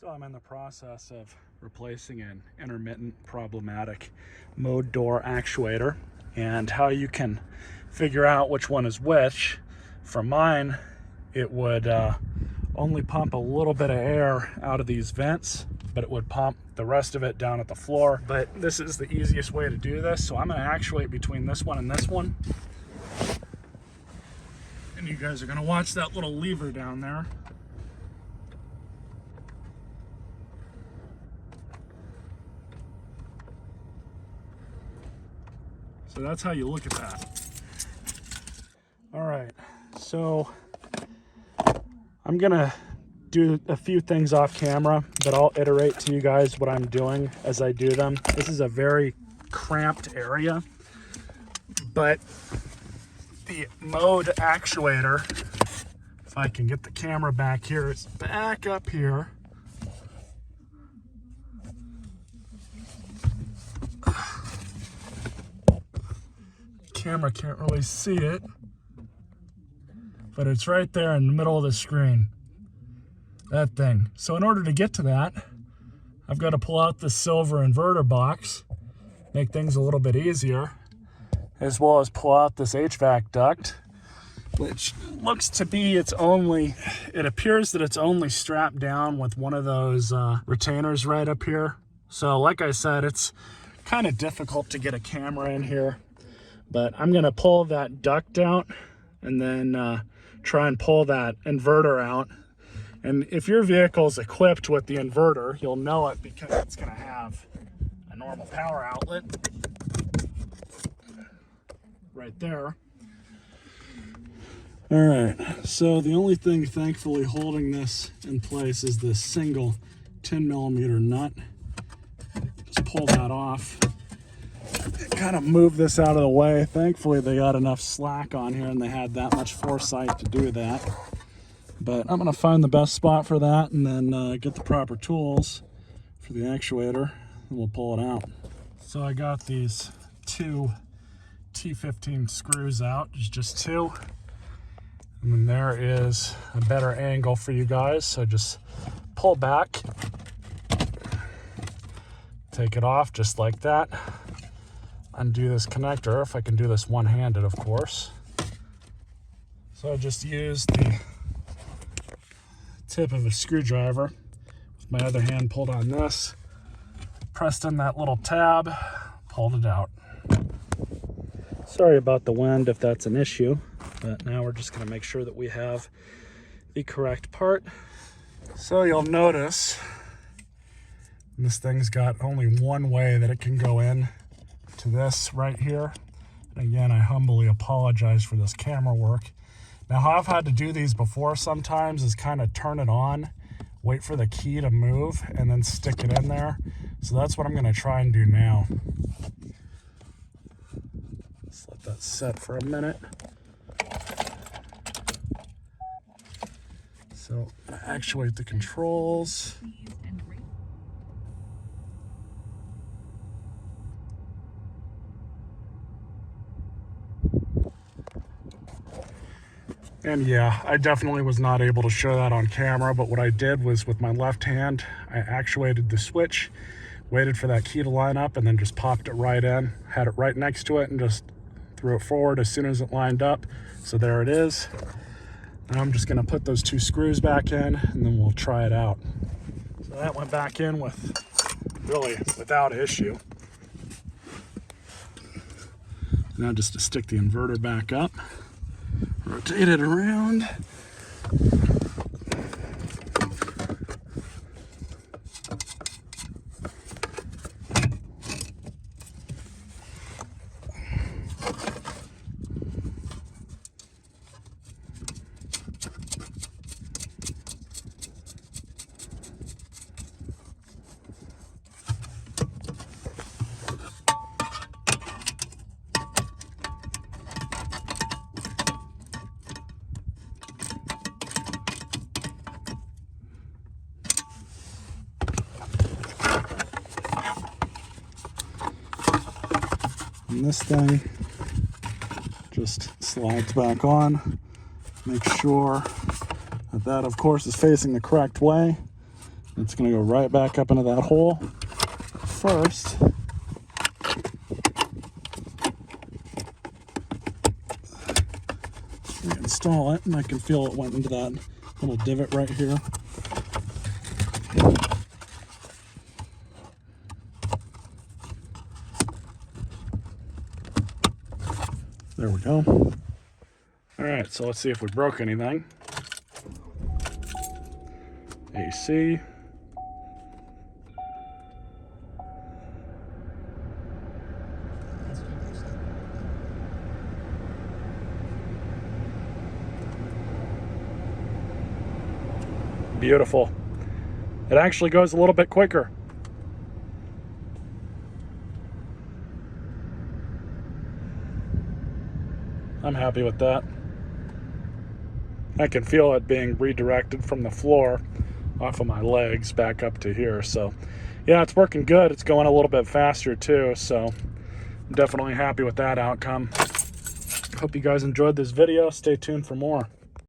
So I'm in the process of replacing an intermittent problematic mode door actuator, and how you can figure out which one is which. For mine, it would only pump a little bit of air out of these vents, but it would pump the rest of it down at the floor. But this is the easiest way to do this, so I'm going to actuate between this one and this one. And you guys are going to watch that little lever down there. So that's how you look at that. All right, so I'm gonna do a few things off camera, but I'll iterate to you guys what I'm doing as I do them. This is a very cramped area, but the mode actuator, if I can get the camera back here, it's back up here. Camera can't really see it, but it's right there in the middle of the screen, that thing. So in order to get to that, I've got to pull out the silver inverter box, make things a little bit easier, as well as pull out this HVAC duct, which looks to be it appears that it's only strapped down with one of those retainers right up here. So like I said, it's kind of difficult to get a camera in here. But I'm gonna pull that duct out and then try and pull that inverter out. And if your vehicle is equipped with the inverter, you'll know it because it's gonna have a normal power outlet right there. All right, so the only thing thankfully holding this in place is this single 10mm nut. Just pull that off. Kind of move this out of the way. Thankfully they got enough slack on here and they had that much foresight to do that. But I'm going to find the best spot for that and then get the proper tools for the actuator and we'll pull it out. So I got these two T15 screws out. There's just two. And then there is a better angle for you guys. So just pull back, take it off just like that. Undo this connector, if I can do this one-handed, of course. So I just used the tip of a screwdriver with my other hand pulled on this, pressed in that little tab, pulled it out. Sorry about the wind if that's an issue, but now we're just going to make sure that we have the correct part. So you'll notice this thing's got only one way that it can go in to this right here. And again, I humbly apologize for this camera work. Now, how I've had to do these before sometimes is kind of turn it on, wait for the key to move, and then stick it in there. So that's what I'm going to try and do now. Let's let that set for a minute. So I'm going to actuate the controls. And yeah, I definitely was not able to show that on camera, but what I did was with my left hand, I actuated the switch, waited for that key to line up, and then just popped it right in, had it right next to it, and just threw it forward as soon as it lined up. So there it is. Now I'm just gonna put those two screws back in, and then we'll try it out. So that went back in without issue. Now just to stick the inverter back up. Rotate it around. And this thing just slides back on. Make sure that of course is facing the correct way. It's going to go right back up into that hole. First, install it, and I can feel it went into that little divot right here. There we go. All right, so let's see if we broke anything. AC. Beautiful. It actually goes a little bit quicker. I'm happy with that. I can feel it being redirected from the floor off of my legs back up to here. So yeah, it's working good. It's going a little bit faster too. So I'm definitely happy with that outcome. Hope you guys enjoyed this video. Stay tuned for more.